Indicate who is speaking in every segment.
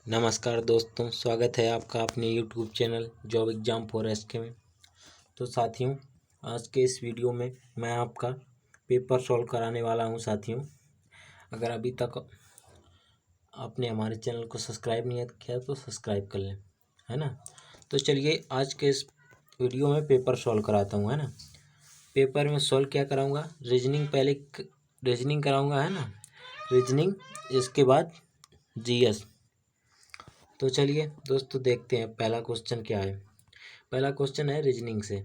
Speaker 1: नमस्कार दोस्तों, स्वागत है आपका अपने YouTube channel job exam for SK में। तो साथियों, आज के इस वीडियो में मैं आपका पेपर सॉल्व कराने वाला हूं। साथियों, अगर अभी तक आपने हमारे चैनल को सब्सक्राइब नहीं किया तो सब्सक्राइब कर लें, है ना। तो चलिए आज के इस वीडियो में पेपर सॉल्व कराता हूँ, है ना। पेपर में सॉल्व क्या कराऊँगा, रीजनिंग पहले रीजनिंग कराऊँगा, है ना। रीजनिंग, इसके बाद जीएस। तो चलिए दोस्तों देखते हैं पहला क्वेश्चन क्या है। पहला क्वेश्चन है रीजनिंग से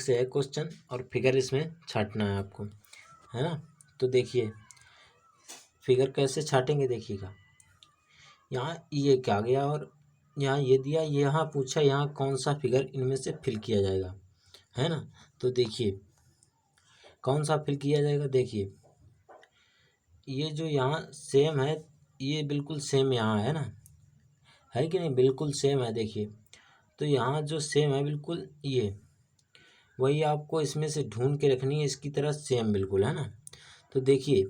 Speaker 1: है क्वेश्चन, और फिगर इसमें छाटना है आपको, है ना। तो देखिए फिगर कैसे छाटेंगे, देखिएगा। यहाँ ये क्या गया और यहाँ ये दिया, यहाँ पूछा यहाँ कौन सा फिगर इनमें से फिल किया जाएगा, है ना। तो देखिए कौन सा फिल किया जाएगा। देखिए ये जो यहाँ सेम है, ये बिल्कुल सेम यहाँ है ना, है कि नहीं, बिल्कुल सेम है। देखिए तो यहाँ जो सेम है बिल्कुल, ये वही आपको इसमें से ढूंढ के रखनी है, इसकी तरह सेम बिल्कुल, है ना। तो देखिए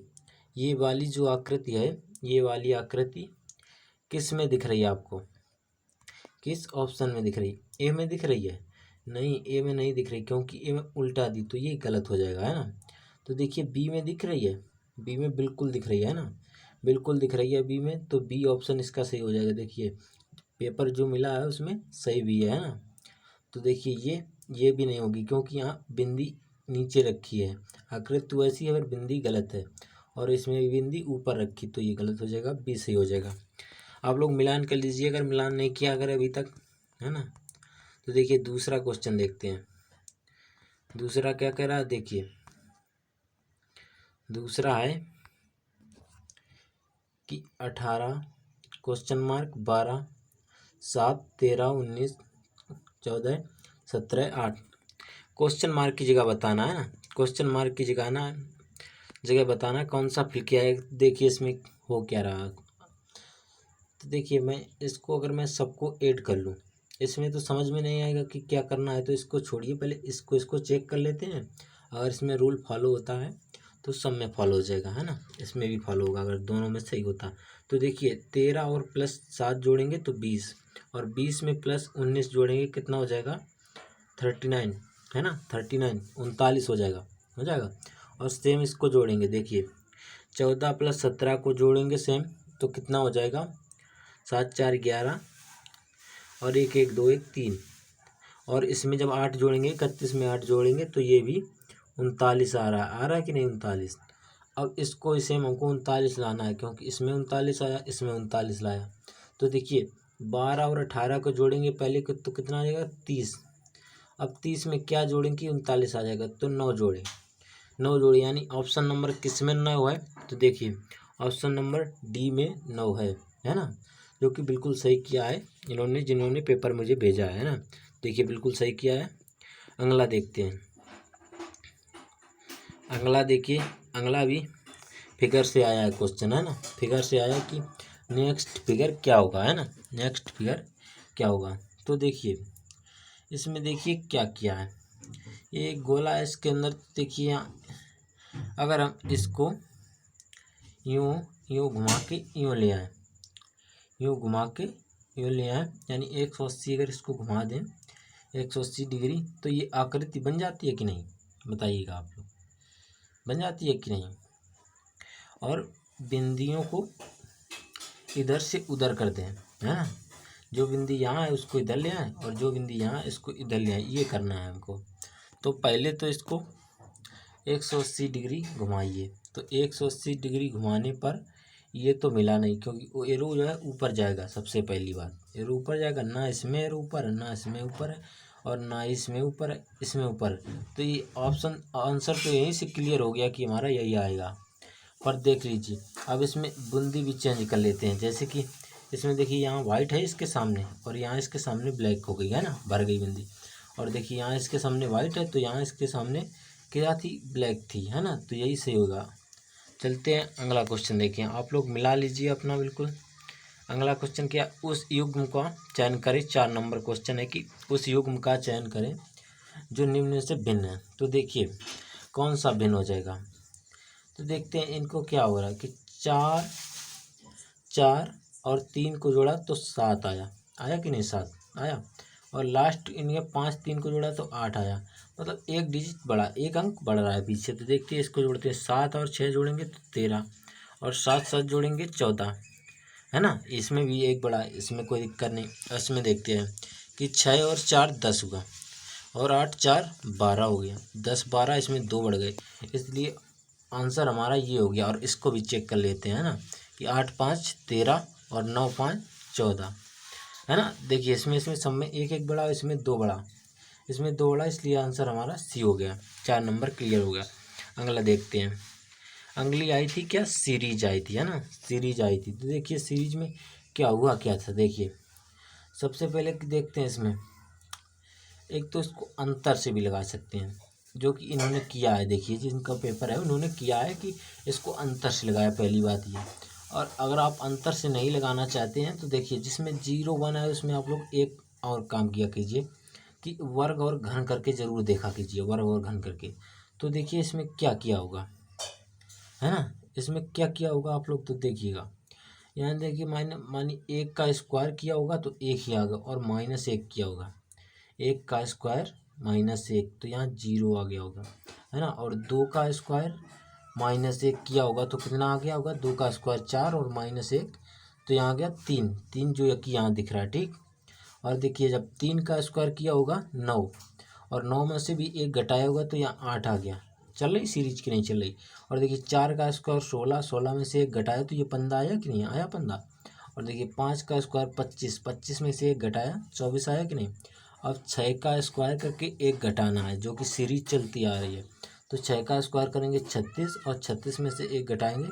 Speaker 1: ये वाली जो आकृति है, ये वाली आकृति किस में दिख रही है आपको, किस ऑप्शन में दिख रही है? ए में दिख रही है? नहीं, ए में नहीं दिख रही, क्योंकि ए में उल्टा दी तो ये गलत हो जाएगा, है ना। तो देखिए बी में दिख रही है, बी में बिल्कुल दिख रही है ना, बिल्कुल दिख रही है बी में, तो बी ऑप्शन इसका सही हो जाएगा। देखिए पेपर जो मिला है उसमें सही भी है ना। तो देखिए ये भी नहीं होगी, क्योंकि यहाँ बिंदी नीचे रखी है, आकृति तो ऐसी है पर बिंदी गलत है, और इसमें भी बिंदी ऊपर रखी, तो ये गलत हो जाएगा, बी सही हो जाएगा। आप लोग मिलान कर लीजिए अगर मिलान नहीं किया अगर अभी तक, है ना। तो देखिए दूसरा क्वेश्चन देखते हैं, दूसरा क्या कह रहा है। देखिए दूसरा है कि 18 क्वेश्चन मार्क 12 7 13 19 14 17 8 क्वेश्चन मार्क की जगह बताना है ना, क्वेश्चन मार्क की जगह बताना कौन सा फिल किया है। देखिए इसमें हो क्या रहा। तो देखिए मैं इसको अगर मैं सबको ऐड कर लूँ, इसमें तो समझ में नहीं आएगा कि क्या करना है, तो इसको छोड़िए, पहले इसको चेक कर लेते हैं। अगर इसमें रूल फॉलो होता है तो सब में फॉलो हो जाएगा, है ना, इसमें भी फॉलो होगा अगर दोनों में सही होता। तो देखिए 13 और प्लस 7 जोड़ेंगे तो 20, और 20 में प्लस 19 जोड़ेंगे कितना हो जाएगा, 39, है ना, 39 39 हो जाएगा। और सेम इसको जोड़ेंगे, देखिए 14 प्लस 17 को जोड़ेंगे सेम, तो कितना हो जाएगा, 7 4 11, और 1 1 2 1 3, और इसमें जब 8 जोड़ेंगे, 31 में 8 जोड़ेंगे तो ये भी 39 आ रहा है कि नहीं, 39। अब इसको इसे हमको 39 लाना है, क्योंकि इसमें 39 आया, इसमें 39 लाया। तो देखिए 12 और 18 को जोड़ेंगे पहले को, तो कितना आ जाएगा, 30। अब 30 में क्या जोड़ेंगे, 39 आ जाएगा, तो 9 जोड़े, यानी ऑप्शन नंबर किस में 9 है। तो देखिए ऑप्शन नंबर डी में 9 है ना, जो कि बिल्कुल सही किया है इन्होंने, जिन्होंने पेपर मुझे भेजा है ना। देखिए बिल्कुल सही किया है। अगला देखते हैं, अगला देखिए, अगला भी फिगर से आया है क्वेश्चन, है ना। फिगर से आया कि नेक्स्ट फिगर क्या होगा, है ना, नेक्स्ट फिगर क्या होगा। तो देखिए इसमें देखिए क्या किया है, ये एक गोला है, इसके अंदर देखिए यहाँ अगर हम इसको यूँ यूँ घुमा के यूँ ले आए, यूँ घुमा के यूँ ले आए, यानी 180 अगर इसको घुमा दें 180 डिग्री, तो ये आकृति बन जाती है कि नहीं, बताइएगा आप लोग, बन जाती है कि नहीं। और बिंदियों को इधर से उधर कर दें, है ना, जो बिंदी यहाँ है उसको इधर ले आए, और जो बिंदी यहाँ है इसको इधर ले आए, ये करना है हमको। तो पहले तो इसको 180 डिग्री घुमाइए, तो 180 डिग्री घुमाने पर ये तो मिला नहीं, क्योंकि वो एरो जो है ऊपर जाएगा। सबसे पहली बात एरो ऊपर जाएगा, ना इसमें एरो ऊपर है, ना इसमें ऊपर है, और ना इसमें ऊपर है, इसमें ऊपर है। तो ये ऑप्शन आंसर तो यहीं से क्लियर हो गया कि हमारा यही आएगा। पर देख लीजिए अब इसमें बूंदी भी चेंज कर लेते हैं, जैसे कि इसमें देखिए यहाँ वाइट है इसके सामने, और यहाँ इसके सामने ब्लैक हो गई, है ना, भर गई बूंदी। और देखिए यहाँ इसके सामने वाइट है, तो यहाँ इसके सामने क्या थी, ब्लैक थी, है ना। तो यही सही होगा। चलते हैं अगला क्वेश्चन देखें, आप लोग मिला लीजिए अपना बिल्कुल। अगला क्वेश्चन क्या, उस युग्म का चयन करें, 4 नंबर क्वेश्चन है कि उस युग्म का चयन करें जो निम्न से भिन्न है। तो देखिए कौन सा भिन्न हो जाएगा। तो देखते हैं इनको क्या हो रहा है कि 4 4 और 3 को जोड़ा तो 7 आया, आया कि नहीं, 7 आया। और लास्ट इनके 5 3 को जोड़ा तो 8 आया, मतलब एक डिजिट बढ़ा, एक अंक बढ़ रहा है पीछे। तो देखते हैं इसको जोड़ते हैं, 7 और 6 जोड़ेंगे तो 13, और 7 7 जोड़ेंगे 14, है ना। इसमें भी एक बढ़ा, इसमें कोई दिक्कत नहीं। इसमें देखते हैं कि 6 और 4 10 हुआ, और 8 4 12 हो गया, 10 12, इसमें 2 बढ़ गए, इसलिए आंसर हमारा ये हो गया। और इसको भी चेक कर लेते हैं ना कि 8 5 13 और 9 5 14, है ना। देखिए इसमें इसमें सब में एक एक बढ़ा, इसमें 2 बढ़ा, इसमें 2 बढ़ा, इसलिए आंसर हमारा सी हो गया। 4 नंबर क्लियर हो गया। अगला देखते हैं। अगली आई थी क्या, सीरीज आई थी, है ना, सीरीज आई थी। तो देखिए सीरीज में क्या हुआ क्या था। देखिए सबसे पहले देखते हैं इसमें, एक तो इसको अंतर से भी लगा सकते हैं, जो कि इन्होंने किया है। देखिए जिनका पेपर है उन्होंने किया है कि इसको अंतर से लगाया, पहली बात ये। और अगर आप अंतर से नहीं लगाना चाहते हैं तो देखिए जिसमें 0 1 है उसमें आप लोग एक और काम किया कीजिए कि वर्ग और घन करके ज़रूर देखा कीजिए, वर्ग और घन करके। तो देखिए इसमें क्या किया होगा, है ना, इसमें क्या किया होगा आप लोग तो देखिएगा। यहाँ देखिए मानिए 1 का स्क्वायर किया होगा तो 1 ही आएगा, और -1 किया होगा, 1 का स्क्वायर -1, तो यहाँ 0 आ गया होगा, है ना। और 2 का स्क्वायर -1 किया होगा तो कितना आ गया होगा, 2 का स्क्वायर 4 और -1, तो यहाँ आ गया 3, 3 जो कि यहाँ दिख रहा है, ठीक। और देखिए जब 3 का स्क्वायर किया होगा 9, और 9 में से भी 1 घटाया होगा तो यहाँ 8 आ गया। चल रही सीरीज की नहीं चल रही। और देखिए 4 का स्क्वायर 16, 16 में से 1 घटाया तो ये 15 आया कि नहीं आया, 15। और देखिए 5 का स्क्वायर 25, 25 में से 1 घटाया 24 आया कि नहीं। अब 6 का स्क्वायर करके 1 घटाना है, जो कि सीरीज चलती आ रही है। तो 6 का स्क्वायर करेंगे 36, और 36 में से 1 घटाएंगे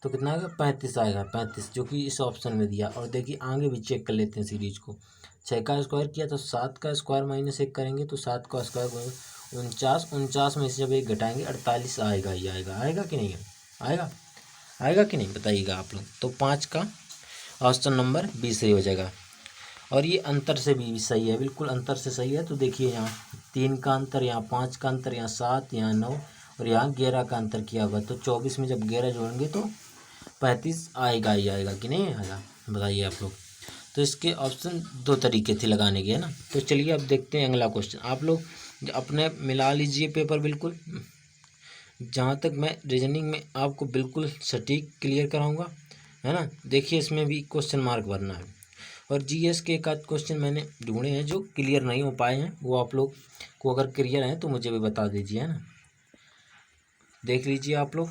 Speaker 1: तो कितना आएगा, 35 आएगा, 35, जो कि इस ऑप्शन में दिया। और देखिए आगे भी चेक कर लेते हैं सीरीज को। 6 का स्क्वायर किया तो 7 का स्क्वायर -1 करेंगे तो 7 का स्क्वायर 49, 49 में से जब 1 घटाएंगे 48 आएगा ही आएगा, आएगा कि नहीं आएगा, आएगा कि नहीं बताइएगा आप लोग। तो 5 का ऑप्शन नंबर 20 सही हो जाएगा। और ये अंतर से भी सही है, बिल्कुल अंतर से सही है। तो देखिए यहाँ 3 का अंतर, यहाँ 5 का अंतर, यहाँ 7, यहाँ 9, और यहाँ 11 का अंतर किया होगा। तो 24 में जब 11 जोड़ेंगे तो 35 आएगा ही आएगा कि नहीं आएगा, बताइए आप लोग। तो इसके ऑप्शन 2 तरीके थे लगाने के, है ना। तो चलिए अब देखते हैं अगला क्वेश्चन। आप लोग अपने मिला लीजिए पेपर बिल्कुल, जहाँ तक मैं रीजनिंग में आपको बिल्कुल सटीक क्लियर कराऊंगा, है ना। देखिए इसमें भी क्वेश्चन मार्क भरना है। और जीएस के एक आध क्वेश्चन मैंने ढूंढे हैं जो क्लियर नहीं हो पाए हैं, वो आप लोग को अगर क्लियर हैं तो मुझे भी बता दीजिए, है ना। देख लीजिए आप लोग।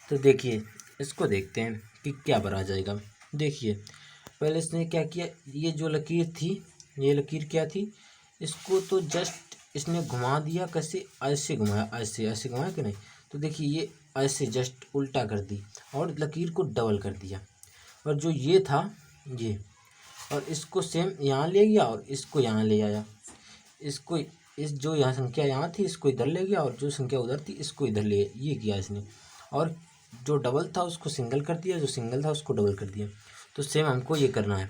Speaker 1: तो देखिए इसको देखते हैं कि क्या भरा जाएगा। देखिए पहले इसने क्या किया, ये जो लकीर थी, ये लकीर क्या थी, इसको तो जस्ट इसने घुमा दिया, कैसे, ऐसे घुमाया, ऐसे ऐसे घुमाया कि नहीं। तो देखिए ये ऐसे जस्ट उल्टा कर दी और लकीर को डबल कर दिया। और जो ये था ये, और इसको सेम यहाँ ले गया और इसको यहाँ ले आया। इसको इस जो यहाँ संख्या यहाँ थी इसको इधर ले गया, और जो संख्या उधर थी इसको इधर ले, ये किया इसने। और जो डबल था उसको सिंगल कर दिया, जो सिंगल था उसको डबल कर दिया। तो सेम हमको ये करना है,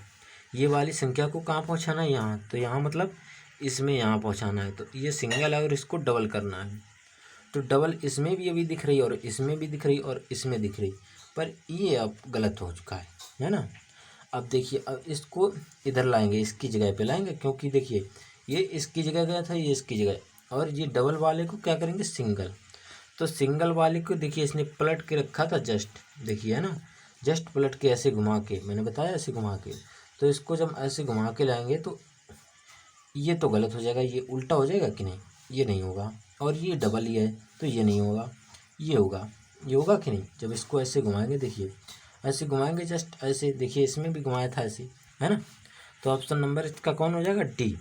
Speaker 1: ये वाली संख्या को कहाँ पहुँचाना है, यहाँ। तो यहाँ मतलब इसमें यहाँ पहुँचाना है। तो ये सिंगल है और इसको डबल करना है। तो डबल इसमें भी अभी दिख रही और इसमें भी दिख रही और इसमें दिख रही, पर ये अब गलत हो चुका है ना। अब देखिए अब इसको इधर लाएंगे, इसकी जगह पे लाएंगे, क्योंकि देखिए ये इसकी जगह गया था, ये इसकी जगह, और ये डबल वाले को क्या करेंगे, सिंगल। तो सिंगल वाले को देखिए इसने पलट के रखा था जस्ट, देखिए है ना, जस्ट पलट के ऐसे घुमा के, मैंने बताया ऐसे घुमा के। तो इसको जब ऐसे घुमा के लाएंगे तो ये तो गलत हो जाएगा, ये उल्टा हो जाएगा कि नहीं, ये नहीं होगा। और ये डबल ही है तो ये नहीं होगा, ये होगा, ये होगा कि नहीं। जब इसको ऐसे घुमाएंगे, देखिए ऐसे घुमाएंगे जस्ट ऐसे, देखिए इसमें भी घुमाया था ऐसे, है ना। तो ऑप्शन नंबर इसका कौन हो जाएगा, डी।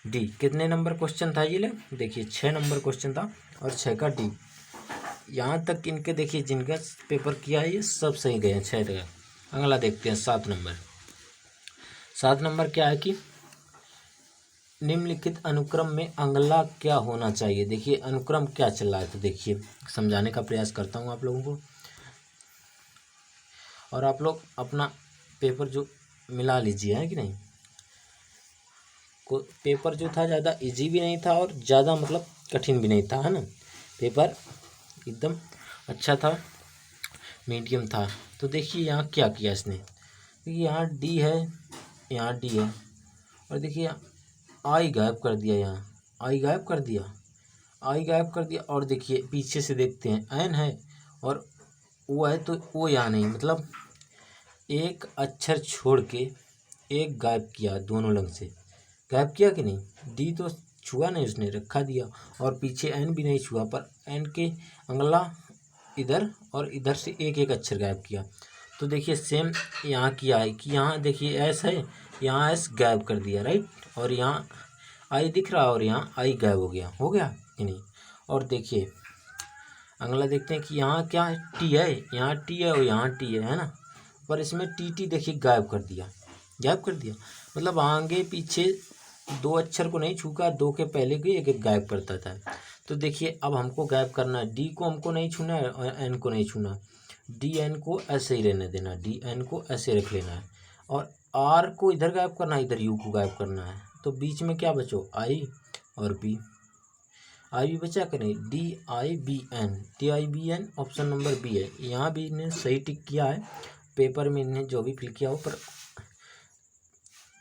Speaker 1: डी कितने नंबर क्वेश्चन था ये ले, देखिए 6 नंबर क्वेश्चन था, और 6 का डी। यहाँ तक इनके देखिए जिनका पेपर किया है ये सब सही गए हैं 6 तक। अगला देखते हैं 7 नंबर। 7 नंबर क्या है कि निम्नलिखित अनुक्रम में अगला क्या होना चाहिए। देखिए अनुक्रम क्या चल रहा है, तो देखिए समझाने का प्रयास करता हूँ आप लोगों को, और आप लोग अपना पेपर जो मिला लीजिए, है कि नहीं। को पेपर जो था ज़्यादा इजी भी नहीं था और ज़्यादा मतलब कठिन भी नहीं था, है ना। पेपर एकदम अच्छा था, मीडियम था। तो देखिए यहाँ क्या किया इसने, देखिए यहाँ डी है, यहाँ डी है, और देखिए आई गायब कर दिया, यहाँ आई गायब कर दिया, आई गायब कर दिया। और देखिए पीछे से देखते हैं एन है और ओ है, तो ओ यहाँ नहीं, मतलब एक अक्षर छोड़ के एक गायब किया, दोनों लंग से गायब किया कि नहीं। डी तो छुआ नहीं, उसने रखा दिया, और पीछे एन भी नहीं छुआ, पर एन के अगला इधर और इधर से एक एक अक्षर गायब किया। तो देखिए सेम यहाँ किया है कि यहाँ देखिए एस है, यहाँ एस गायब कर दिया, राइट, और यहाँ आई दिख रहा और यहाँ आई गायब हो गया कि नहीं। और देखिए अगला देखते हैं कि यहाँ क्या है, टी है, यहाँ टी है और यहाँ टी है ना, पर इसमें टी टी देखिए गायब कर दिया, गायब कर दिया, मतलब आगे पीछे दो अक्षर को नहीं छूका, दो के पहले के एक एक गायब करता था। तो देखिए अब हमको गायब करना है, डी को हमको नहीं छूना है और एन को नहीं छूना, डी एन को ऐसे ही रहने देना, डी एन को ऐसे रख लेना है, और आर को इधर गायब करना है, इधर यू को गायब करना है। तो बीच में क्या बचो, आई और बी, आई बी बचा कि नहीं, D I B N, D I B N, option number B है। यहाँ भी इन्हें सही टिक किया है, पेपर में इन्हें जो भी फिल किया हो, पर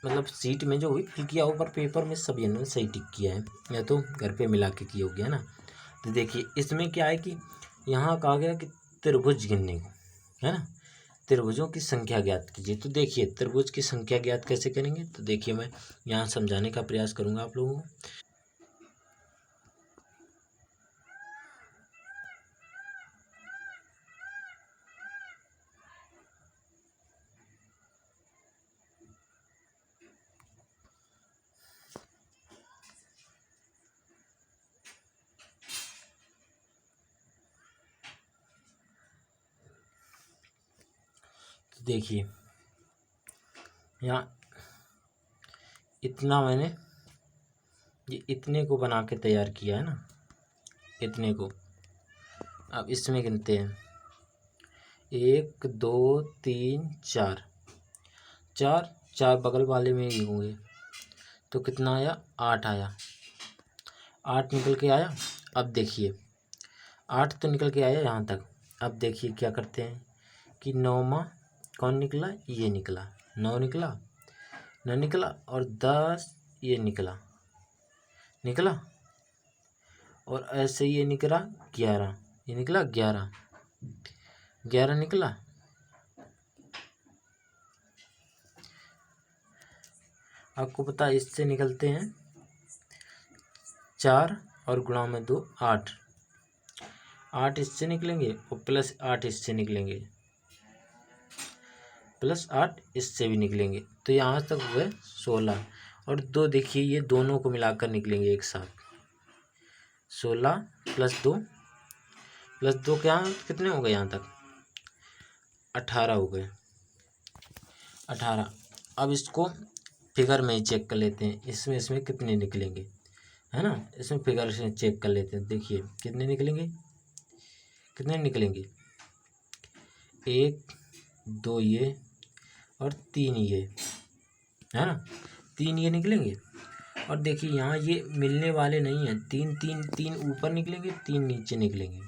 Speaker 1: मतलब सीट में जो भी फिल किया हो, पर पेपर में सभी इन्होंने सही टिक किया है, या तो घर पे मिला के किया हो गया ना। तो देखिए इसमें क्या है कि यहाँ कहा गया कि त्रिभुज गिनने को, है ना, त्रिभुजों की संख्या ज्ञात कीजिए। तो देखिए त्रिभुज की संख्या ज्ञात कैसे करेंगे, तो देखिए मैं यहाँ समझाने का प्रयास करूँगा आप लोगों को। देखिए यहाँ इतना मैंने ये इतने को बना के तैयार किया है ना, इतने को। अब इसमें गिनते हैं, 1 2 3 4, चार चार बगल वाले में ही होंगे, तो कितना आया, 8 आया, 8 निकल के आया। अब देखिए 8 तो निकल के आया यहाँ तक। अब देखिए क्या करते हैं कि 9वां कौन निकला, ये निकला, 9 निकला, 9 निकला, और 10 ये निकला, निकला, और ऐसे ये निकला 11, ये निकला 11, 11 निकला। आपको पता है इससे निकलते हैं 4 और गुणा में 2 8, 8 इससे निकलेंगे और प्लस 8 इससे निकलेंगे, प्लस 8 इससे भी निकलेंगे, तो यहाँ तक हुए 16, और 2 देखिए ये दोनों को मिलाकर निकलेंगे एक साथ, 16 प्लस 2 क्या कितने हो गए यहाँ तक, 18 हो गए, 18। अब इसको फिगर में ही चेक कर लेते हैं, इसमें कितने निकलेंगे, है ना, इसमें फिगर से चेक कर लेते हैं। देखिए कितने निकलेंगे, कितने निकलेंगे, 1 2 ये और 3 ये, है ना, 3 ये निकलेंगे। और देखिए यहाँ ये मिलने वाले नहीं हैं, 3 3 3 ऊपर निकलेंगे, 3 नीचे निकलेंगे,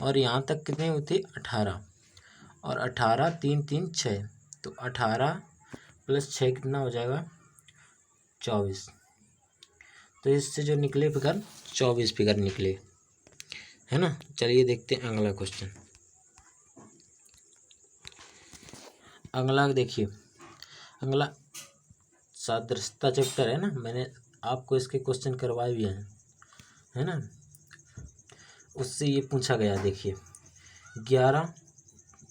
Speaker 1: और यहाँ तक कितने होते, 18, और 18 3 3 6, तो 18 प्लस 6 कितना हो जाएगा, 24। तो इससे जो निकले फिगर 24 फिगर निकले, है ना। चलिए देखते हैं अगला क्वेश्चन। अगला देखिए, अगला सादृश्यता चैप्टर है ना, मैंने आपको इसके क्वेश्चन करवाए भी हैं, है ना, उससे ये पूछा गया। देखिए 11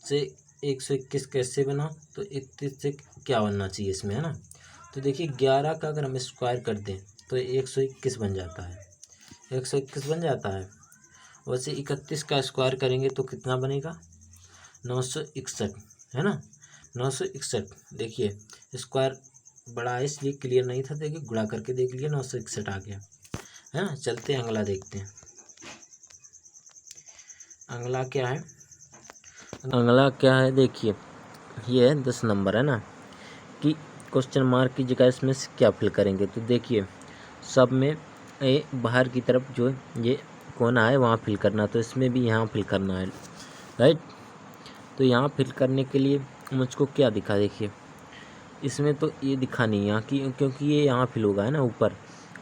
Speaker 1: से 121 कैसे बना, तो 31 से क्या बनना चाहिए इसमें, है ना। तो देखिए 11 का अगर हम स्क्वायर कर दें तो 121 बन जाता है, 121 बन जाता है। वैसे 31 का स्क्वायर करेंगे तो कितना बनेगा, 961, है ना, 961। देखिए स्क्वायर बड़ा है इसलिए क्लियर नहीं था, देखिए गुणा करके देख लिया, 961 आ गया, है ना। चलते हैं अगला देखते हैं, अगला क्या है, अगला क्या है, देखिए ये है 10 नंबर, है ना, कि क्वेश्चन मार्क की जगह इसमें से क्या फिल करेंगे। तो देखिए सब में ये बाहर की तरफ जो ये कोना है वहाँ फिल करना, तो इसमें भी यहाँ फिल करना है, राइट। तो यहाँ फिल करने के लिए मुझको क्या दिखा, देखिए इसमें तो ये दिखा नहीं यहाँ की, क्योंकि ये यहाँ फिल होगा है ना ऊपर,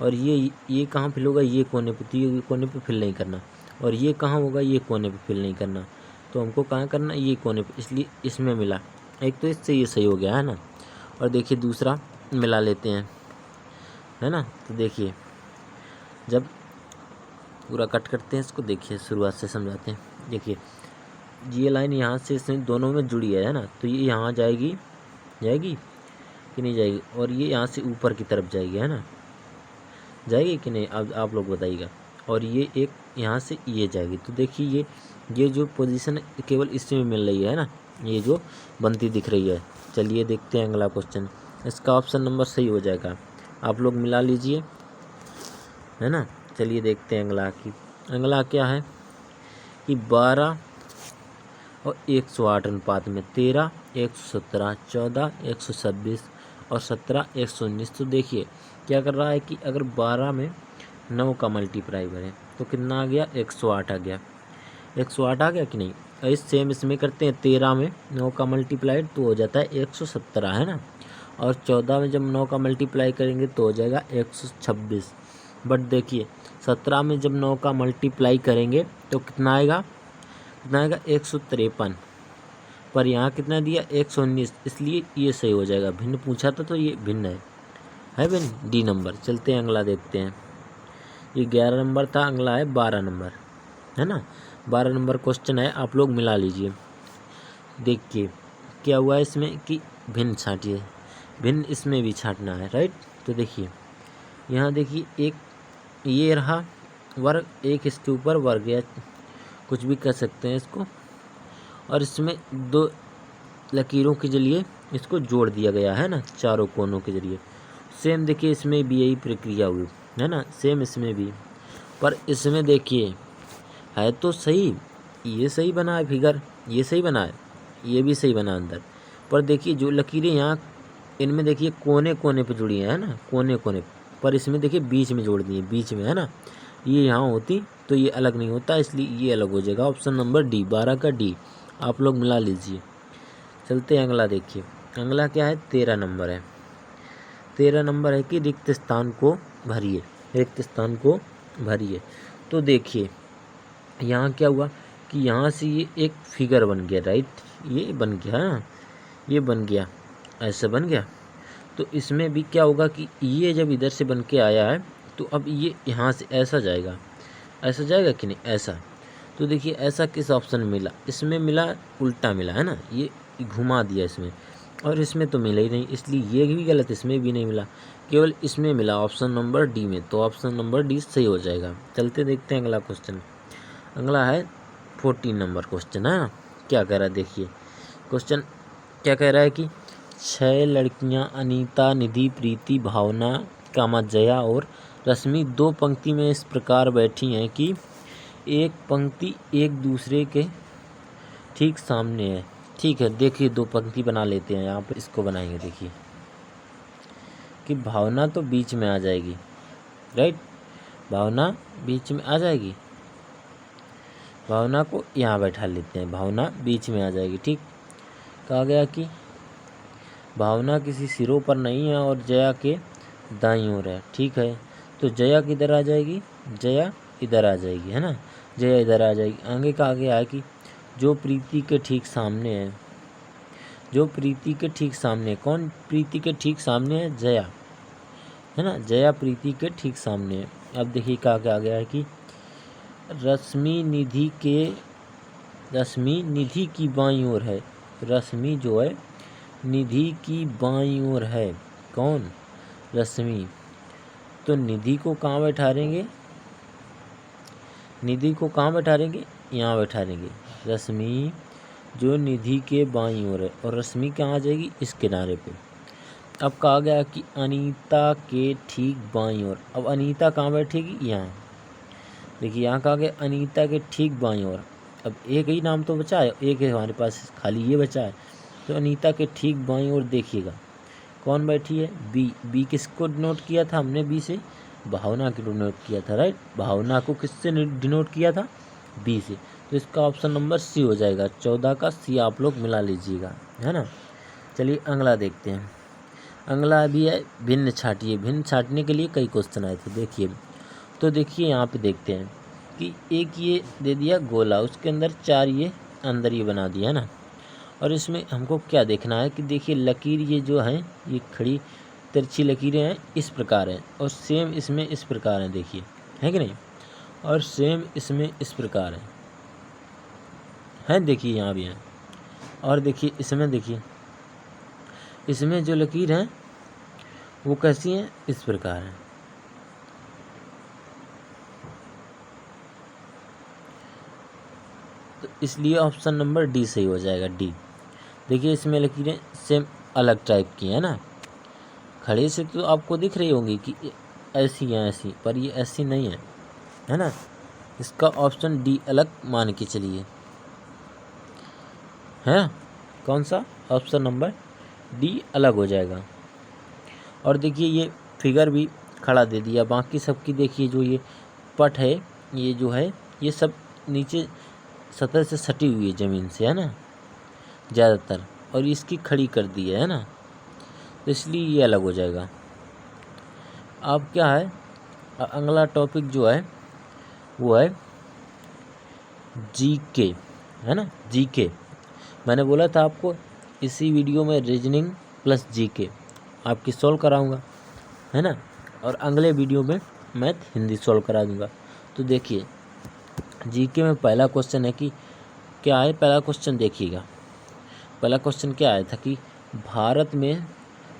Speaker 1: और ये कहाँ फिल होगा, ये कोने पे, तो ये कोने पे फिल नहीं करना, और ये कहाँ होगा, ये कोने पे फिल नहीं करना, तो हमको कहाँ करना, ये कोने पे, इसलिए इसमें मिला। एक तो इससे ये सही हो गया है ना। और देखिए दूसरा मिला लेते हैं, है ना। तो देखिए जब पूरा कट करते हैं इसको, देखिए शुरुआत से समझाते हैं। देखिए ये लाइन यहाँ से इसमें दोनों में जुड़ी है ना, तो ये यहाँ जाएगी कि नहीं जाएगी, और ये यहाँ से ऊपर की तरफ जाएगी, है ना, जाएगी कि नहीं, अब आप लोग बताइएगा। और ये एक यहाँ से ये जाएगी, तो देखिए ये जो पोजीशन केवल इसमें मिल रही है ना, ये जो बनती दिख रही है। चलिए देखते हैं अगला क्वेश्चन, इसका ऑप्शन नंबर सही हो जाएगा, आप लोग मिला लीजिए, है ना। चलिए देखते हैं अगला की, अगला क्या है कि 12 और 108 अनुपात में 13, 117, 14, 126 और 17, 119। तो देखिए क्या कर रहा है कि अगर 12 में 9 का मल्टीप्लाई करें तो कितना आ गया, 108 आ गया, 108 आ गया कि नहीं। इस सेम इसमें करते हैं, 13 में 9 का मल्टीप्लाई तो हो जाता है 117, है ना, और 14 में जब 9 का मल्टीप्लाई करेंगे तो हो जाएगा 126। बट देखिए 17 में जब 9 का मल्टीप्लाई करेंगे तो कितना आएगा, 153, पर यहाँ कितना दिया, 119, इसलिए ये सही हो जाएगा। भिन्न पूछा था तो ये भिन्न है भिन्न, डी नंबर। चलते हैं अगला देखते हैं, ये 11 नंबर था, अगला है 12 नंबर, है ना। 12 नंबर क्वेश्चन है, आप लोग मिला लीजिए। देखिए क्या हुआ है इसमें कि भिन्न छांटिए, भिन्न इसमें भी छांटना है, राइट। तो देखिए यहाँ देखिए एक ये रहा वर्ग, एक इसके ऊपर वर्ग या कुछ भी कर सकते हैं इसको, और इसमें 2 लकीरों के जरिए इसको जोड़ दिया गया है ना, चारों कोनों के जरिए। सेम देखिए इसमें भी यही प्रक्रिया हुई है ना, सेम इसमें भी, पर इसमें देखिए है तो सही, ये सही बना है फिगर, ये सही बना है, ये भी सही बना अंदर, पर देखिए जो लकीरें यहाँ इनमें देखिए कोने कोने पे जुड़ी हैं, है ना, कोने कोने, पर इसमें देखिए बीच में जोड़ दिए, बीच में, है ना। ये यहाँ होती तो ये अलग नहीं होता, इसलिए ये अलग हो जाएगा। ऑप्शन नंबर डी, 12 का डी, आप लोग मिला लीजिए। चलते हैं अगला, देखिए अगला क्या है, 13 नंबर है। 13 नंबर है कि रिक्त स्थान को भरिए, रिक्त स्थान को भरिए। तो देखिए यहाँ क्या हुआ कि यहाँ से ये एक फिगर बन गया, राइट, ये बन गया, हाँ ये बन गया, ऐसा बन गया। तो इसमें भी क्या होगा कि ये जब इधर से बन के आया है तो अब ये यहाँ से ऐसा जाएगा, ऐसा जाएगा कि नहीं, ऐसा। तो देखिए ऐसा किस ऑप्शन में मिला, इसमें मिला, उल्टा मिला, है ना, ये घुमा दिया इसमें, और इसमें तो मिला ही नहीं, इसलिए ये भी गलत, इसमें भी नहीं मिला, केवल इसमें मिला, ऑप्शन नंबर डी में। तो ऑप्शन नंबर डी सही हो जाएगा। चलते देखते हैं अगला क्वेश्चन, अगला है 14 नंबर क्वेश्चन, है ना। क्या कह रहा है, देखिए क्वेश्चन क्या कह रहा है कि 6 लड़कियां अनीता, निधि, प्रीति, भावना, कामा, जया और रश्मि 2 पंक्ति में इस प्रकार बैठी हैं कि एक पंक्ति एक दूसरे के ठीक सामने है। ठीक है, देखिए 2 पंक्ति बना लेते हैं, यहाँ पर इसको बनाएंगे। देखिए कि भावना तो बीच में आ जाएगी, राइट, भावना बीच में आ जाएगी, भावना को यहाँ बैठा लेते हैं, भावना बीच में आ जाएगी। ठीक, कहा गया कि भावना किसी सिरों पर नहीं है और जया के दाईं ओर है। ठीक है, तो जया किधर आ जाएगी, जया इधर आ जाएगी, है ना, जया इधर आ जाएगी। आगे कहा गया है कि जो प्रीति के ठीक सामने है, जो प्रीति के ठीक सामने, कौन प्रीति के ठीक सामने है, जया, है ना, जया प्रीति के ठीक सामने है। अब देखिए कहा गया है कि रश्मि निधि की बाईं ओर है, रश्मि जो है निधि की बाईं ओर है, कौन, रश्मि। तो निधि को कहाँ बैठा देंगे, निधि को कहाँ बैठा देंगे, यहाँ बैठा देंगे, रश्मि जो निधि के बाईं ओर है, और रश्मि कहाँ आ जाएगी, इस किनारे पे। अब कहा गया कि अनीता के ठीक बाईं ओर, अब अनीता कहाँ बैठेगी, यहाँ। देखिए यहाँ कहा गया अनीता के ठीक बाईं ओर, अब एक ही नाम तो बचा है, एक है हमारे पास, खाली ये बचा है। तो अनीता के ठीक बाईं ओर देखिएगा कौन बैठी है, बी किसको डिनोट किया था हमने, बी से भावना को डिनोट किया था, राइट, भावना को किससे डिनोट किया था, बी से। तो इसका ऑप्शन नंबर सी हो जाएगा, 14 का सी आप लोग मिला लीजिएगा, है ना। चलिए अगला देखते हैं, अगला भी है भिन्न छाटिए। भिन्न छाटने के लिए कई क्वेश्चन आए थे, देखिए। तो देखिए यहाँ पे देखते हैं कि एक ये दे दिया गोला, उसके अंदर 4 ये अंदर ये बना दिया है ना। और इसमें हमको क्या देखना है कि देखिए लकीर ये जो है ये खड़ी तिरछी लकीरें हैं इस प्रकार हैं, और सेम इसमें इस प्रकार हैं, देखिए है कि नहीं, और सेम इसमें इस प्रकार है देखिए यहाँ भी है। और देखिए इसमें, देखिए इसमें जो लकीर हैं वो कैसी हैं, इस प्रकार हैं। तो इसलिए ऑप्शन नंबर डी सही हो जाएगा, डी। देखिए इसमें लकीरें सेम अलग टाइप की हैं ना, खड़े से तो आपको दिख रही होंगी कि ऐसी हैं ऐसी, पर ये ऐसी नहीं है ना। इसका ऑप्शन डी अलग मान के चलिए, है कौन सा, ऑप्शन नंबर डी अलग हो जाएगा। और देखिए ये फिगर भी खड़ा दे दिया, बाकी सबकी देखिए जो ये पट है ये जो है ये सब नीचे सतह से सटी हुई है ज़मीन से, है ना ज़्यादातर, और इसकी खड़ी कर दी है ना, तो इसलिए ये अलग हो जाएगा। अब क्या है, अगला टॉपिक जो है वो है जीके, है ना, जीके। मैंने बोला था आपको इसी वीडियो में रीजनिंग प्लस जीके आपकी सॉल्व कराऊंगा, है ना, और अगले वीडियो में मैथ हिंदी सॉल्व करा दूंगा। तो देखिए जीके में पहला क्वेश्चन है कि क्या है, पहला क्वेश्चन देखिएगा। पहला क्वेश्चन क्या आया था कि भारत में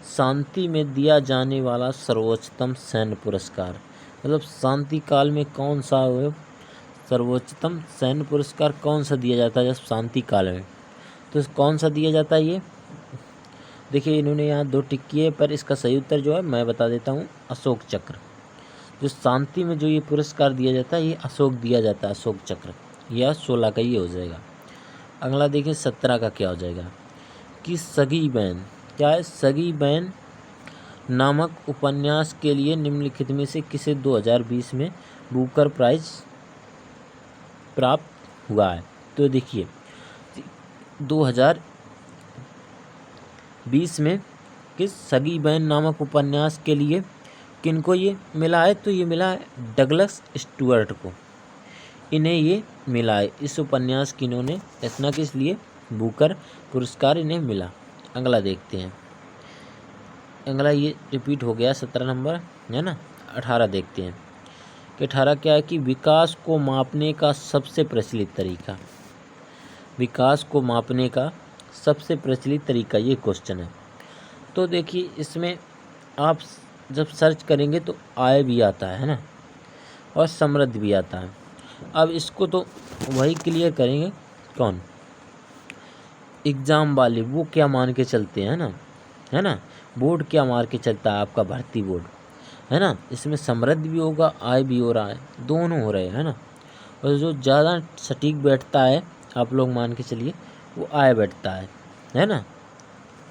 Speaker 1: शांति में दिया जाने वाला सर्वोच्चतम सैन्य पुरस्कार, मतलब शांति काल में कौन सा सर्वोच्चतम सैन्य पुरस्कार कौन सा दिया जाता है जब शांति काल में, तो कौन सा दिया जाता है ये देखिए। इन्होंने यहाँ 2 टिक किए, पर इसका सही उत्तर जो है मैं बता देता हूँ, अशोक चक्र। जो शांति में जो ये पुरस्कार दिया जाता है ये अशोक दिया जाता है, अशोक चक्र। यह 16 का ये हो जाएगा। अगला देखिए 17 का क्या हो जाएगा कि सगी बहन, क्या है, सगी बहन नामक उपन्यास के लिए निम्नलिखित में से किसे 2020 में बुकर प्राइज प्राप्त हुआ है। तो देखिए 2020 में किस सगी बहन नामक उपन्यास के लिए किनको ये मिला है, तो ये मिला है डगलस स्टुअर्ट को, इन्हें ये मिला है। इस उपन्यास की इन्होंने रचना किस लिए बुकर पुरस्कार इन्हें मिला। अगला देखते हैं, अगला ये रिपीट हो गया 17 नंबर, है ना। 18 देखते हैं कि 18 क्या है कि विकास को मापने का सबसे प्रचलित तरीका, विकास को मापने का सबसे प्रचलित तरीका, ये क्वेश्चन है। तो देखिए इसमें आप जब सर्च करेंगे तो आय भी आता है ना, और समृद्ध भी आता है। अब इसको तो वही क्लियर करेंगे कौन, एग्ज़ाम वाले, वो क्या मान के चलते हैं ना, है ना, बोर्ड क्या मार के चलता है आपका भर्ती बोर्ड, है ना। इसमें समृद्ध भी होगा, आय भी हो रहा है, दोनों हो रहे हैं, है ना। और जो ज़्यादा सटीक बैठता है आप लोग मान के चलिए वो आय बैठता है ना,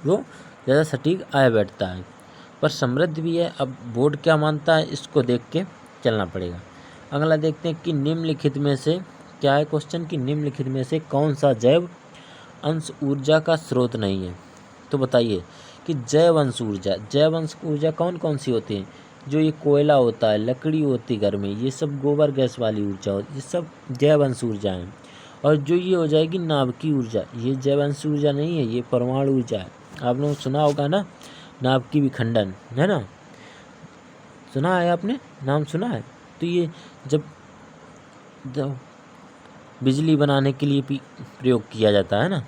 Speaker 1: वो ज़्यादा सटीक आय बैठता है, पर समृद्ध भी है। अब बोर्ड क्या मानता है इसको देख के चलना पड़ेगा। अगला देखते हैं कि निम्नलिखित में से क्या है क्वेश्चन कि निम्नलिखित में से कौन सा जैव अंश ऊर्जा का स्रोत नहीं है। तो बताइए कि जैव अंश ऊर्जा कौन कौन सी होती है, जो ये कोयला होता है, लकड़ी होती है घर में, ये सब गोबर गैस वाली ऊर्जा होती है, ये सब जैव अंश ऊर्जा है। और जो ये हो जाएगी नाभिकीय ऊर्जा, ये जैव अंश ऊर्जा नहीं है, ये परमाणु ऊर्जा है। आप लोगों ने सुना होगा ना नाभिकीय विखंडन, है ना, सुना है आपने, नाम सुना है। तो ये जब बिजली बनाने के लिए भी प्रयोग किया जाता है ना।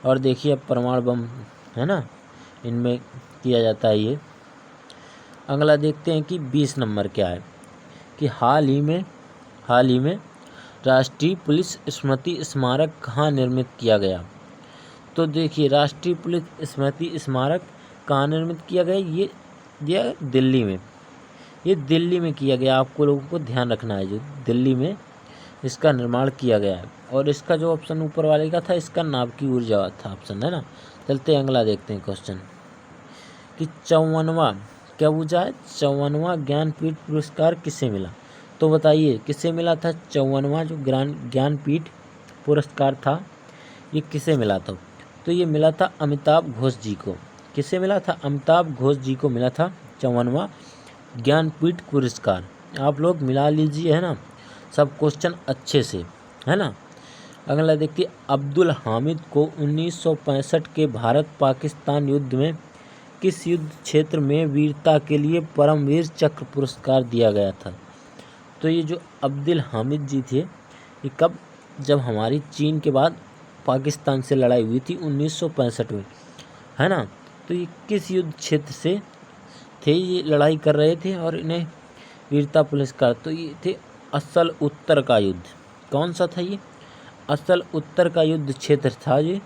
Speaker 1: और देखिए अब परमाणु बम, है ना, इनमें किया जाता है ये। अगला देखते हैं कि 20 नंबर क्या है कि हाल ही में राष्ट्रीय पुलिस स्मृति स्मारक कहाँ निर्मित किया गया। तो देखिए राष्ट्रीय पुलिस स्मृति स्मारक कहाँ निर्मित किया गया, ये दिया दिल्ली में, ये दिल्ली में किया गया। आपको लोगों को ध्यान रखना है, जो दिल्ली में इसका निर्माण किया गया है। और इसका जो ऑप्शन ऊपर वाले का था, इसका नाभिकीय ऊर्जा था ऑप्शन, है ना। चलते हैं अगला देखते हैं क्वेश्चन कि 54वां क्या पूछा है, 54वां ज्ञानपीठ पुरस्कार किसे मिला। तो बताइए किसे मिला था 54वां जो ज्ञानपीठ पुरस्कार था, ये किसे मिला था। तो ये मिला था अमिताभ घोष जी को। किसे मिला था? अमिताभ घोष जी को मिला था 54वां ज्ञानपीठ पुरस्कार। आप लोग मिला लीजिए, है ना, सब क्वेश्चन अच्छे से, है ना। अगला देखिए, अब्दुल हामिद को 1965 के भारत पाकिस्तान युद्ध में किस युद्ध क्षेत्र में वीरता के लिए परमवीर चक्र पुरस्कार दिया गया था? तो ये जो अब्दुल हामिद जी थे, ये कब, जब हमारी चीन के बाद पाकिस्तान से लड़ाई हुई थी 1965 में, है ना। तो ये किस युद्ध क्षेत्र से थे, ये लड़ाई कर रहे थे और इन्हें वीरता पुरस्कार, तो ये थे असल उत्तर का युद्ध। कौन सा था ये? असल उत्तर का युद्ध क्षेत्र था ये,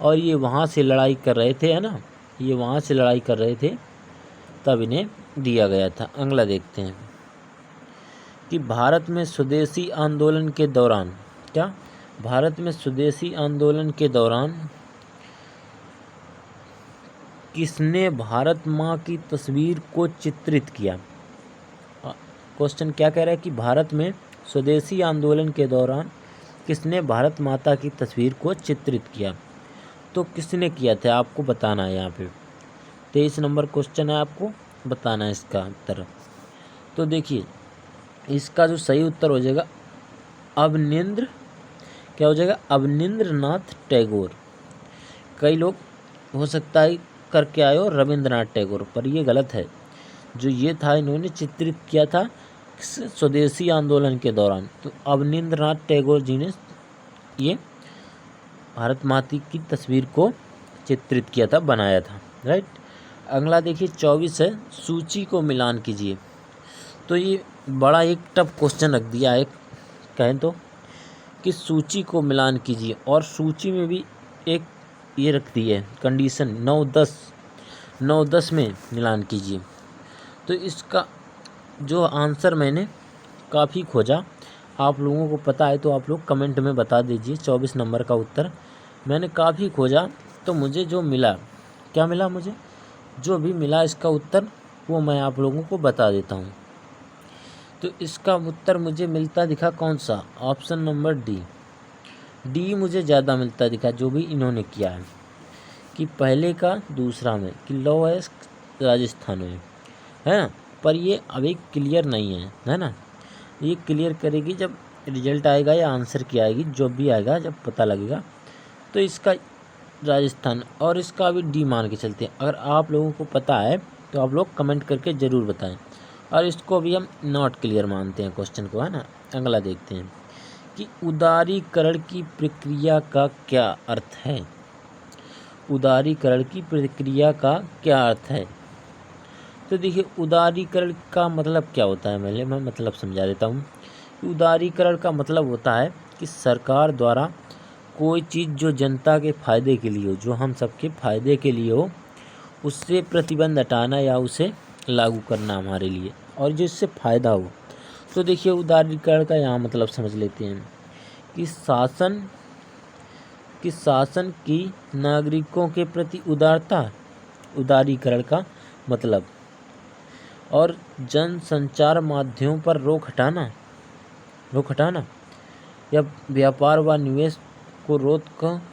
Speaker 1: और ये वहाँ से लड़ाई कर रहे थे, है ना, ये वहाँ से लड़ाई कर रहे थे, तब इन्हें दिया गया था। अगला देखते हैं कि भारत में स्वदेशी आंदोलन के दौरान, क्या भारत में स्वदेशी आंदोलन के दौरान किसने भारत माँ की तस्वीर को चित्रित किया? क्वेश्चन क्या कह रहा है कि भारत में स्वदेशी आंदोलन के दौरान किसने भारत माता की तस्वीर को चित्रित किया? तो किसने किया था आपको बताना है। यहाँ पे 23 नंबर क्वेश्चन है, आपको बताना है इसका उत्तर। तो देखिए, इसका जो सही उत्तर हो जाएगा अवनींद्र, क्या हो जाएगा? अवनींद्रनाथ टैगोर। कई लोग हो सकता है करके आए हो रविंद्रनाथ टैगोर, पर ये गलत है। जो ये था, इन्होंने चित्रित किया था स्वदेशी आंदोलन के दौरान। तो अवनींद्रनाथ टैगोर जी ने ये भारत माता की तस्वीर को चित्रित किया था, बनाया था, राइट। अगला देखिए 24 है, सूची को मिलान कीजिए। तो ये बड़ा एक टफ क्वेश्चन रख दिया है, कहें तो, कि सूची को मिलान कीजिए, और सूची में भी एक ये रख दी है कंडीशन 9-10 में मिलान कीजिए। तो इसका जो आंसर मैंने काफ़ी खोजा, आप लोगों को पता है तो आप लोग कमेंट में बता दीजिए। 24 नंबर का उत्तर मैंने काफ़ी खोजा, तो मुझे जो मिला, क्या मिला मुझे, जो भी मिला इसका उत्तर, वो मैं आप लोगों को बता देता हूँ। तो इसका उत्तर मुझे मिलता दिखा कौन सा? ऑप्शन नंबर डी मुझे ज़्यादा मिलता दिखा, जो भी इन्होंने किया है, कि पहले का दूसरा में, कि लोएस्ट राजस्थान में, है ना। पर ये अभी क्लियर नहीं है ना। ये क्लियर करेगी जब रिजल्ट आएगा या आंसर की आएगी, जो भी आएगा, जब पता लगेगा। तो इसका राजस्थान, और इसका अभी डी मान के चलते हैं। अगर आप लोगों को पता है तो आप लोग कमेंट करके ज़रूर बताएं, और इसको भी हम नॉट क्लियर मानते हैं क्वेश्चन को, है ना। अगला देखते हैं कि उदारीकरण की प्रक्रिया का क्या अर्थ है? उदारीकरण की प्रक्रिया का क्या अर्थ है? तो देखिए, उदारीकरण का मतलब क्या होता है, मैं मतलब समझा देता हूँ। उदारीकरण का मतलब होता है कि सरकार द्वारा कोई चीज़ जो जनता के फ़ायदे के लिए हो, जो हम सबके फ़ायदे के लिए हो, उससे प्रतिबंध हटाना या उसे लागू करना हमारे लिए, और जिससे फ़ायदा हो। तो देखिए, उदारीकरण का यहाँ मतलब समझ लेते हैं कि शासन की नागरिकों के प्रति उदारता, उदारीकरण का मतलब, और जन संचार माध्यमों पर रोक हटाना या व्यापार व निवेश को रोक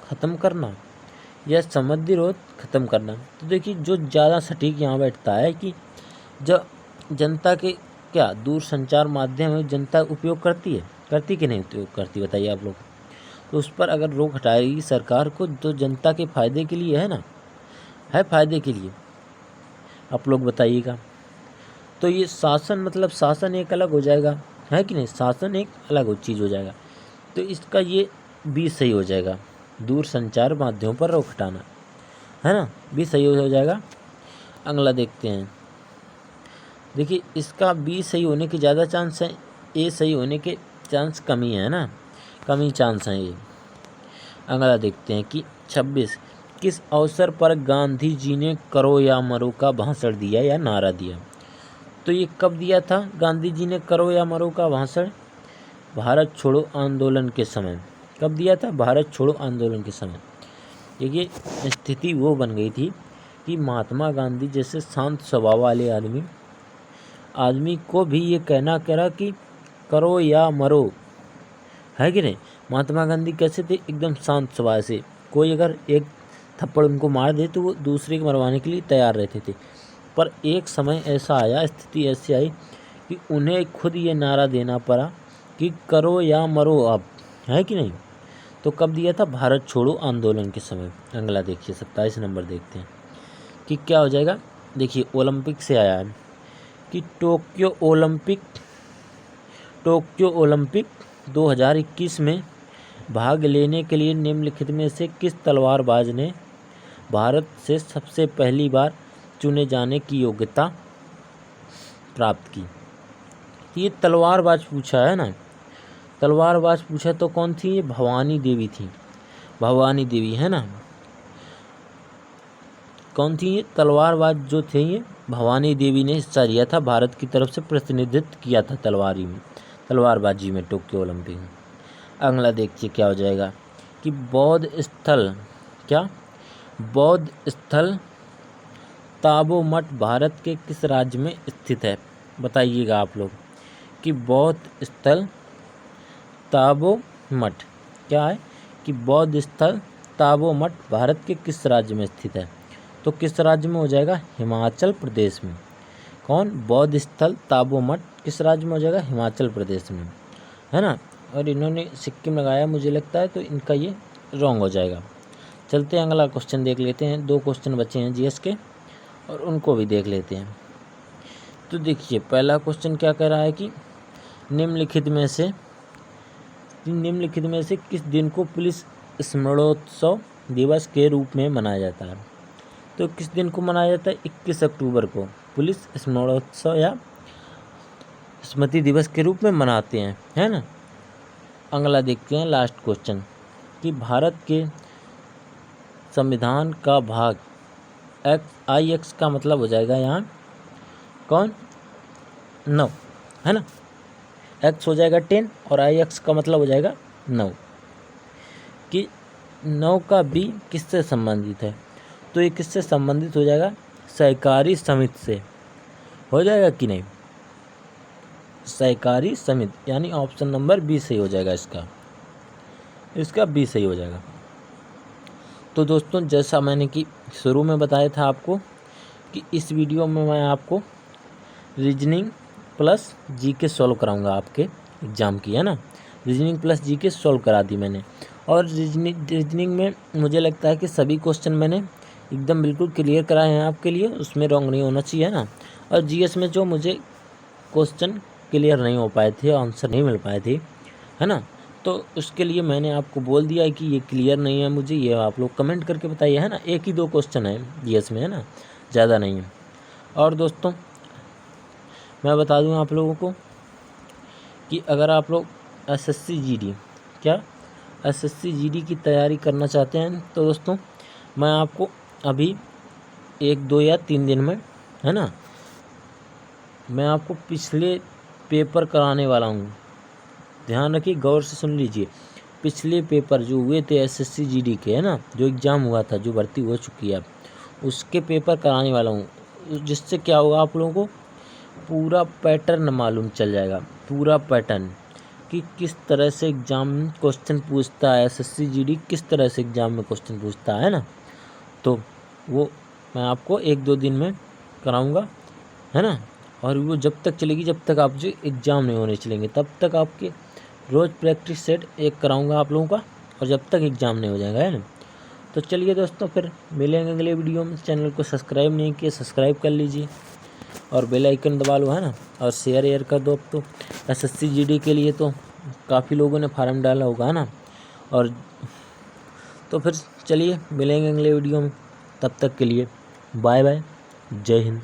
Speaker 1: ख़त्म करना, या समृद्धि ख़त्म करना। तो देखिए, जो ज़्यादा सटीक यहाँ बैठता है कि जब जनता के क्या दूर संचार माध्यम है, जनता उपयोग करती कि नहीं उपयोग करती, बताइए आप लोग। तो उस पर अगर रोक हटाएगी सरकार को, जो जनता के फ़ायदे के लिए है ना, है फ़ायदे के लिए, आप लोग बताइएगा। तो ये शासन, मतलब शासन एक अलग हो जाएगा, है कि नहीं, शासन एक अलग चीज़ हो जाएगा। तो इसका ये बी सही हो जाएगा, दूर संचार माध्यमों पर रोक हटाना, है ना, बी सही हो जाएगा। अगला देखते हैं। देखिए, इसका बी सही होने के ज़्यादा चांस है, ए सही होने के चांस कमी है ना, कमी चांस हैं ये। अगला देखते हैं कि 26, किस अवसर पर गांधी जी ने करो या मरो का भाषण दिया या नारा दिया? तो ये कब दिया था गांधी जी ने करो या मरो का भाषण? भारत छोड़ो आंदोलन के समय। कब दिया था? भारत छोड़ो आंदोलन के समय। देखिए, स्थिति वो बन गई थी कि महात्मा गांधी जैसे शांत स्वभाव वाले आदमी को भी ये कहना करा कि करो या मरो, है कि नहीं। महात्मा गांधी कैसे थे? एकदम शांत स्वभाव से। कोई अगर एक थप्पड़ उनको मार दे तो वो दूसरे को मरवाने के लिए तैयार रहते थे। पर एक समय ऐसा आया, स्थिति ऐसी आई कि उन्हें खुद ये नारा देना पड़ा कि करो या मरो अब, है कि नहीं। तो कब दिया था? भारत छोड़ो आंदोलन के समय। अगला देखिए 27 नंबर देखते हैं कि क्या हो जाएगा। देखिए ओलंपिक से आया है कि टोक्यो ओलंपिक 2021 में भाग लेने के लिए निम्नलिखित में से किस तलवारबाज ने भारत से सबसे पहली बार चुने जाने की योग्यता प्राप्त की। ये तलवारबाज पूछा है ना, तलवारबाज पूछा तो कौन थी? ये भवानी देवी थी। भवानी देवी है ना, कौन थी ये तलवारबाज जो थे? ये भवानी देवी ने हिस्सा लिया था, भारत की तरफ से प्रतिनिधित्व किया था तलवारबाजी में टोक्यो ओलंपिक में। अगला देखिए क्या हो जाएगा कि बौद्ध स्थल ताबो मठ भारत के किस राज्य में स्थित है? बताइएगा आप लोग कि बौद्ध स्थल ताबो मठ क्या है कि बौद्ध स्थल ताबो मठ भारत के किस राज्य में स्थित है? तो किस राज्य में हो जाएगा? हिमाचल प्रदेश में। कौन? बौद्ध स्थल ताबो मठ किस राज्य में हो जाएगा? हिमाचल प्रदेश में, है ना। और इन्होंने सिक्किम लगाया, मुझे लगता है तो इनका ये रॉन्ग हो जाएगा। चलते हैं अगला क्वेश्चन देख लेते हैं। 2 क्वेश्चन बचे हैं जीएस के और उनको भी देख लेते हैं। तो देखिए पहला क्वेश्चन क्या कह रहा है कि निम्नलिखित में से किस दिन को पुलिस स्मरणोत्सव दिवस के रूप में मनाया जाता है? तो किस दिन को मनाया जाता है? 21 अक्टूबर को पुलिस स्मरणोत्सव या स्मृति दिवस के रूप में मनाते हैं, है ना। अगला देखते हैं लास्ट क्वेश्चन कि भारत के संविधान का भाग IX का मतलब हो जाएगा यहाँ कौन? 9, है ना। X हो जाएगा 10 और IX का मतलब हो जाएगा 9 कि 9 का B किससे संबंधित है? तो ये किससे संबंधित हो जाएगा? सहकारी समिति से हो जाएगा कि नहीं? सहकारी समिति यानी ऑप्शन नंबर बी सही हो जाएगा। इसका बी सही हो जाएगा। तो दोस्तों जैसा मैंने कि शुरू में बताया था आपको कि इस वीडियो में मैं आपको रीजनिंग प्लस जीके सॉल्व कराऊंगा आपके एग्ज़ाम की, है ना। रीजनिंग प्लस जीके सॉल्व करा दी मैंने। और रीजनिंग में मुझे लगता है कि सभी क्वेश्चन मैंने एकदम बिल्कुल क्लियर कराए हैं आपके लिए, उसमें रॉन्ग नहीं होना चाहिए, है ना। और जीएस में जो मुझे क्वेश्चन क्लियर नहीं हो पाए थे, आंसर नहीं मिल पाए थे, है ना, तो उसके लिए मैंने आपको बोल दिया है कि ये क्लियर नहीं है मुझे, ये आप लोग कमेंट करके बताइए, है ना। 1 ही 2 क्वेश्चन है जीएस में, है ना, ज़्यादा नहीं है। और दोस्तों मैं बता दूं आप लोगों को कि अगर आप लोग एसएससी जीडी की तैयारी करना चाहते हैं तो दोस्तों मैं आपको अभी 1, 2 या 3 दिन में, है ना, मैं आपको पिछले पेपर कराने वाला हूँ। ध्यान रखिए, गौर से सुन लीजिए। पिछले पेपर जो हुए थे एसएससी जीडी के, है ना, जो एग्ज़ाम हुआ था, जो भर्ती हो चुकी है, उसके पेपर कराने वाला हूँ, जिससे क्या होगा आप लोगों को पूरा पैटर्न मालूम चल जाएगा, पूरा पैटर्न कि किस तरह से एग्ज़ाम में क्वेश्चन पूछता है, एसएससी जीडी किस तरह से एग्ज़ाम में क्वेश्चन पूछता है ना। तो वो मैं आपको 1-2 दिन में कराऊंगा, है ना। और वो जब तक चलेगी जब तक आप जो एग्ज़ाम नहीं होने चलेंगे, तब तक आपके रोज़ प्रैक्टिस सेट 1 कराऊंगा आप लोगों का, और जब तक एग्ज़ाम नहीं हो जाएगा, है ना। तो चलिए दोस्तों फिर मिलेंगे अगले वीडियो में। चैनल को सब्सक्राइब नहीं किया, सब्सक्राइब कर लीजिए और बेल आइकन दबा लो, है ना, और शेयर कर दो। अब तो एसएससी जीडी के लिए तो काफ़ी लोगों ने फार्म डाला होगा, है ना। और तो फिर चलिए मिलेंगे अगले वीडियो में, तब तक के लिए बाय बाय, जय हिंद।